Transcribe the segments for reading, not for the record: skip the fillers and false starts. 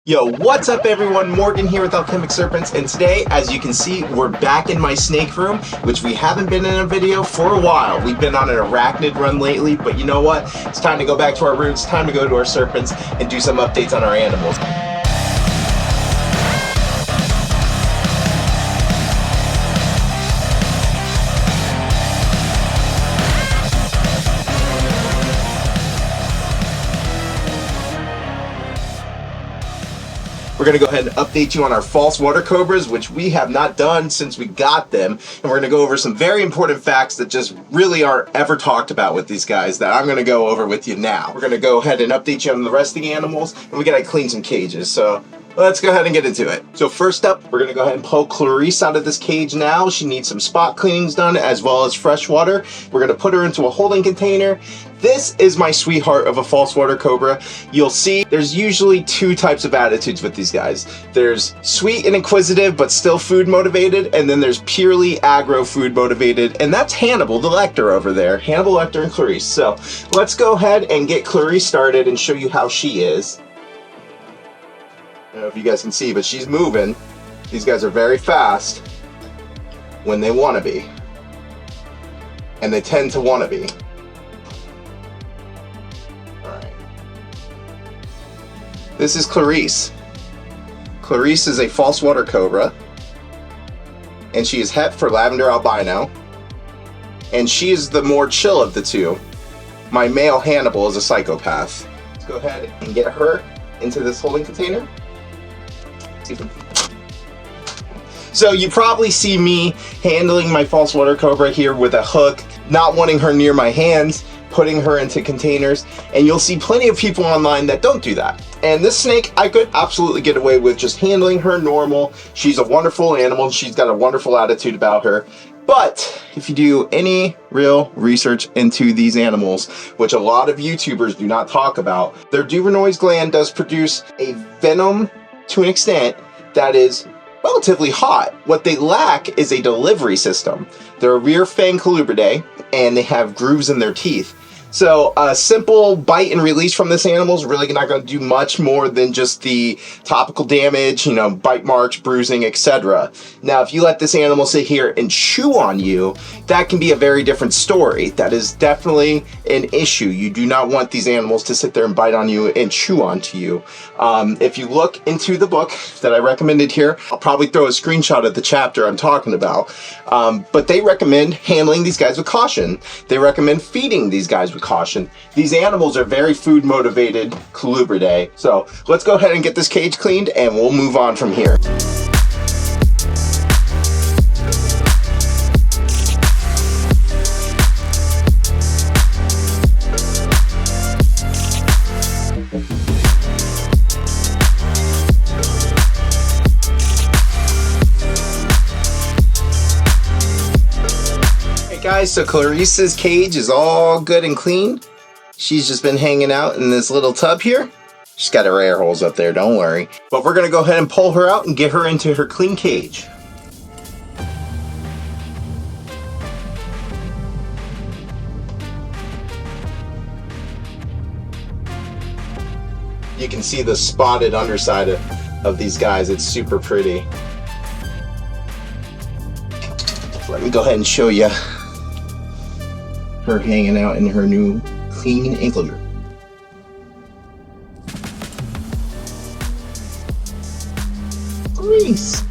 Yo, what's up everyone? Morgan here with Alchemic Serpents, and today, as you can see, we're back in my snake room, which we haven't been in a video for a while. We've been on an arachnid run lately, but you know what? It's time to go back to our roots, time to go to our serpents, and do some updates on our animals. We're going to go ahead and update you on our false water cobras, which we have not done since we got them. And we're going to go over some very important facts that just really aren't ever talked about with these guys that I'm going to go over with you now. We're going to go ahead and update you on the rest of the animals, and we got to clean some cages. So let's go ahead and get into it. So first up, we're going to go ahead and pull Clarice out of this cage now. She needs some spot cleanings done as well as fresh water. We're going to put her into a holding container. This is my sweetheart of a false water cobra. You'll see there's usually two types of attitudes with these guys. There's sweet and inquisitive, but still food motivated, and then there's purely aggro food motivated, and that's Hannibal, the Lecter over there. Hannibal, Lecter, and Clarice. So let's go ahead and get Clarice started and show you how she is. I don't know if you guys can see, but she's moving. These guys are very fast when they want to be, and they tend to want to be. This is Clarice. Clarice is a false water cobra, and she is het for lavender albino, and she is the more chill of the two. My male Hannibal is a psychopath. Let's go ahead and get her into this holding container. So you probably see me handling my false water cobra here with a hook, not wanting her near my hands, putting her into containers, and you'll see plenty of people online that don't do that. And this snake, I could absolutely get away with just handling her normal. She's a wonderful animal. She's got a wonderful attitude about her. But if you do any real research into these animals, which a lot of YouTubers do not talk about, their Duvernois gland does produce a venom to an extent that is relatively hot. What they lack is a delivery system. They're a rear fang colubridae, and they have grooves in their teeth. So a simple bite and release from this animal is really not going to do much more than just the topical damage, you know, bite marks, bruising, etc. Now, if you let this animal sit here and chew on you, that can be a very different story. That is definitely an issue. You do not want these animals to sit there and bite on you and chew onto you. If you look into the book that I recommended here, I'll probably throw a screenshot of the chapter I'm talking about. But they recommend handling these guys with caution. They recommend feeding these guys with caution. These animals are very food motivated colubridae. So let's go ahead and get this cage cleaned, and we'll move on from here. Guys, so Clarice's cage is all good and clean. She's just been hanging out in this little tub here. She's got her air holes up there, don't worry. But we're gonna go ahead and pull her out and get her into her clean cage. You can see the spotted underside of these guys. It's super pretty. Let me go ahead and show you her hanging out in her new clean enclosure. Clarice.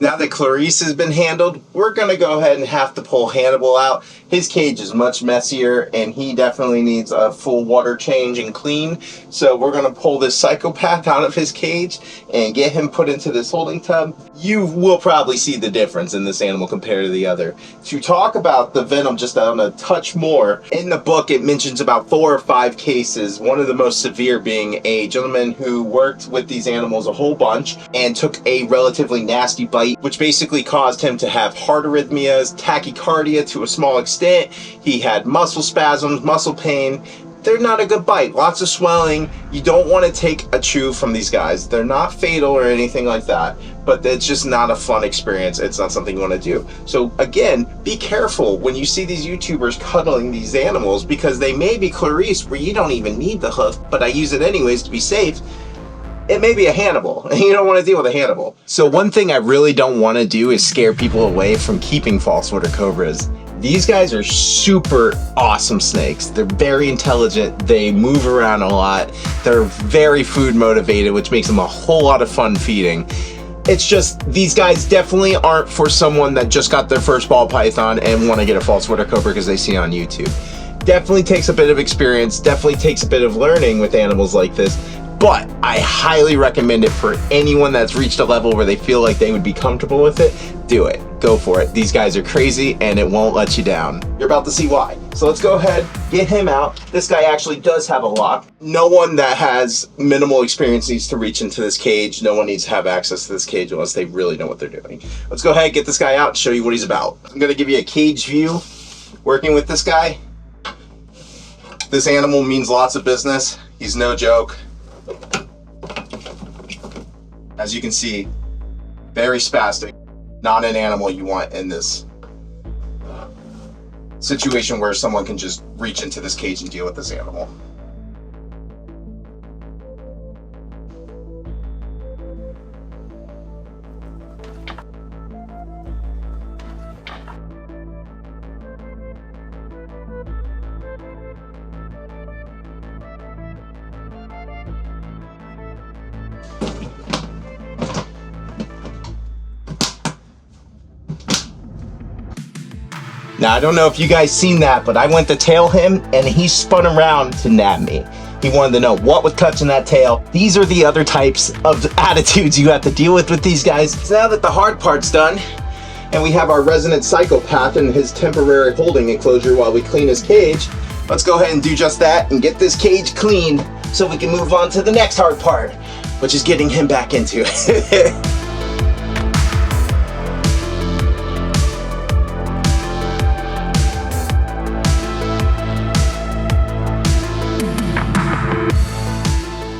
Now that Clarice has been handled, we're going to go ahead and have to pull Hannibal out. His cage is much messier, and he definitely needs a full water change and clean. So we're going to pull this psychopath out of his cage and get him put into this holding tub. You will probably see the difference in this animal compared to the other. To talk about the venom just on a touch more, in the book it mentions about 4 or 5 cases, one of the most severe being a gentleman who worked with these animals a whole bunch and took a relatively nasty bite, which basically caused him to have heart arrhythmias, tachycardia to a small extent. He had muscle spasms, muscle pain. They're not a good bite. Lots of swelling. You don't want to take a chew from these guys. They're not fatal or anything like that, but it's just not a fun experience. It's not something you want to do. So again, be careful when you see these YouTubers cuddling these animals, because they may be Clarice where you don't even need the hoof, but I use it anyways to be safe. It may be a Hannibal, and you don't want to deal with a Hannibal. So one thing I really don't want to do is scare people away from keeping false water cobras. These guys are super awesome snakes. They're very intelligent. They move around a lot. They're very food motivated, which makes them a whole lot of fun feeding. It's just, these guys definitely aren't for someone that just got their first ball python and want to get a false water cobra because they see it on YouTube. Definitely takes a bit of experience, definitely takes a bit of learning with animals like this, but I highly recommend it for anyone that's reached a level where they feel like they would be comfortable with it. Do it. Go for it. These guys are crazy and it won't let you down. You're about to see why. So let's go ahead, get him out. This guy actually does have a lock. No one that has minimal experience needs to reach into this cage. No one needs to have access to this cage unless they really know what they're doing. Let's go ahead, get this guy out and show you what he's about. I'm gonna give you a cage view working with this guy. This animal means lots of business. He's no joke. As you can see, very spastic. Not an animal you want in this situation where someone can just reach into this cage and deal with this animal. Now, I don't know if you guys seen that, but I went to tail him and he spun around to nab me. He wanted to know what was touching that tail. These are the other types of attitudes you have to deal with these guys. So now that the hard part's done and we have our resident psychopath in his temporary holding enclosure while we clean his cage, let's go ahead and do just that and get this cage cleaned so we can move on to the next hard part, which is getting him back into it.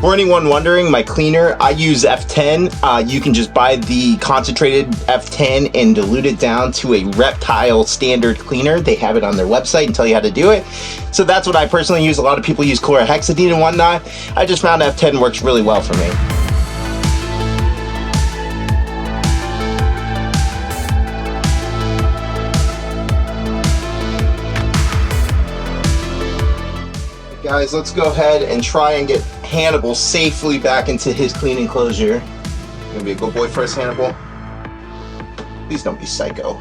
For anyone wondering, my cleaner, I use F10. You can just buy the concentrated F10 and dilute it down to a reptile standard cleaner. They have it on their website and tell you how to do it. So that's what I personally use. A lot of people use chlorhexidine and whatnot. I just found F10 works really well for me. Guys, let's go ahead and try and get Hannibal safely back into his clean enclosure. You gonna be a good boy first, Hannibal? Please don't be psycho.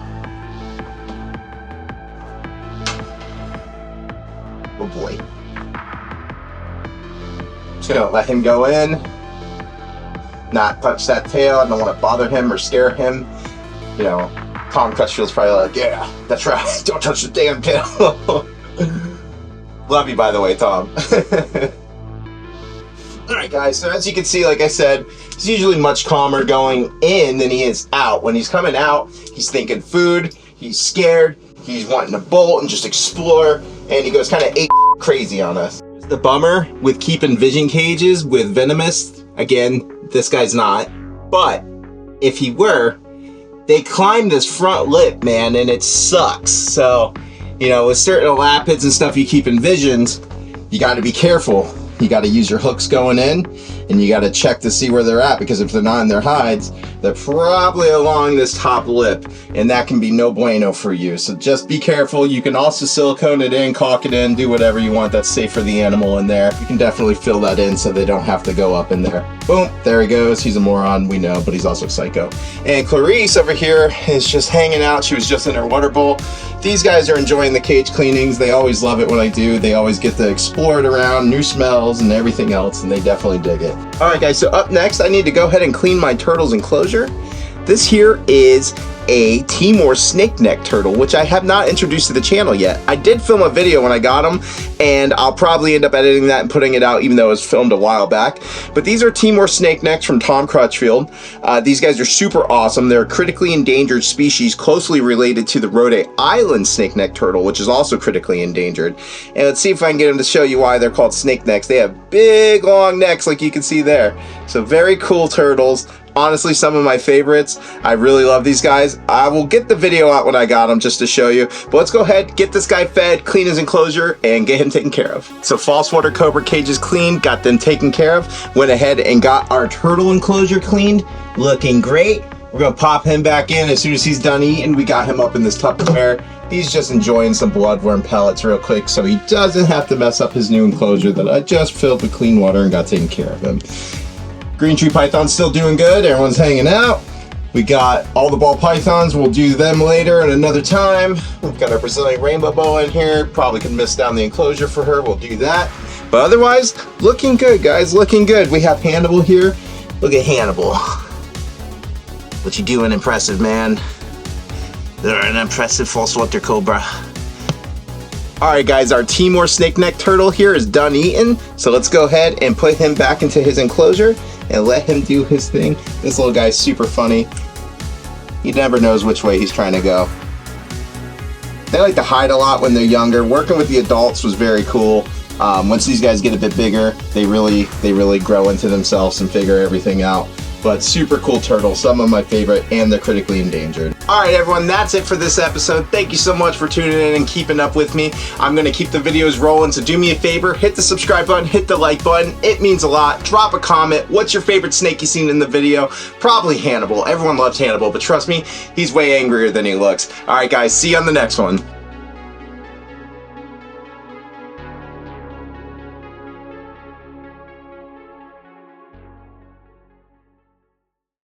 Good boy. Just gonna let him go in, not touch that tail. I don't want to bother him or scare him. You know, Tom Crutchfield's probably like, yeah, that's right, don't touch the damn tail. Love you, by the way, Tom. Alright guys, so as you can see, like I said, he's usually much calmer going in than he is out. When he's coming out, he's thinking food, he's scared, he's wanting to bolt and just explore, and he goes kind of crazy on us. The bummer with keeping vision cages with venomous, again, this guy's not, but if he were, they climb this front lip, man, and it sucks. So, you know, with certain lapids and stuff you keep in visions, you got to be careful. you got to use your hooks going in, and you got to check to see where they're at, because if they're not in their hides, they're probably along this top lip, and that can be no bueno for you. So just be careful. You can also silicone it in, caulk it in, do whatever you want that's safe for the animal in there. You can definitely fill that in so they don't have to go up in there. Boom, there he goes. He's a moron, we know, but he's also psycho. And Clarice over here is just hanging out. She was just in her water bowl. These guys are enjoying the cage cleanings. They always love it when I do. They always get to explore it around, new smells and everything else, and they definitely dig it. All right guys, so up next I need to go ahead and clean my turtle's enclosure. This here is a Timor snake neck turtle, which I have not introduced to the channel yet. I did film a video when I got them, and I'll probably end up editing that and putting it out, even though it was filmed a while back. But these are Timor snake necks from Tom Crutchfield. These guys are super awesome. They're a critically endangered species closely related to the Rhode Island snake neck turtle, which is also critically endangered. And let's see if I can get them to show you why they're called snake necks. They have big long necks like you can see there. So very cool turtles. Honestly, some of my favorites. I really love these guys. I will get the video out when I got them just to show you. But let's go ahead, get this guy fed, clean his enclosure, and get him taken care of. So false water cobra cages cleaned, got them taken care of. Went ahead and got our turtle enclosure cleaned. Looking great. We're gonna pop him back in as soon as he's done eating. We got him up in this Tupperware. He's just enjoying some bloodworm pellets real quick so he doesn't have to mess up his new enclosure that I just filled with clean water and got taken care of him. Green tree python's still doing good. Everyone's hanging out. We got all the ball pythons. We'll do them later at another time. We've got our Brazilian rainbow boa in here. Probably could mist down the enclosure for her. We'll do that. But otherwise, looking good, guys. Looking good. We have Hannibal here. Look at Hannibal. What you doing, impressive, man? They're an impressive false water cobra. Alright guys, our Timor snake neck turtle here is done eating. So let's go ahead and put him back into his enclosure and let him do his thing. This little guy's super funny. He never knows which way he's trying to go. They like to hide a lot when they're younger. Working with the adults was very cool. Once these guys get a bit bigger, they really grow into themselves and figure everything out. But super cool turtles, some of my favorite, and they're critically endangered. Alright everyone, that's it for this episode. Thank you so much for tuning in and keeping up with me. I'm going to keep the videos rolling, so do me a favor, hit the subscribe button, hit the like button. It means a lot. Drop a comment. What's your favorite snake you seen in the video? Probably Hannibal. Everyone loves Hannibal, but trust me, he's way angrier than he looks. Alright guys, see you on the next one.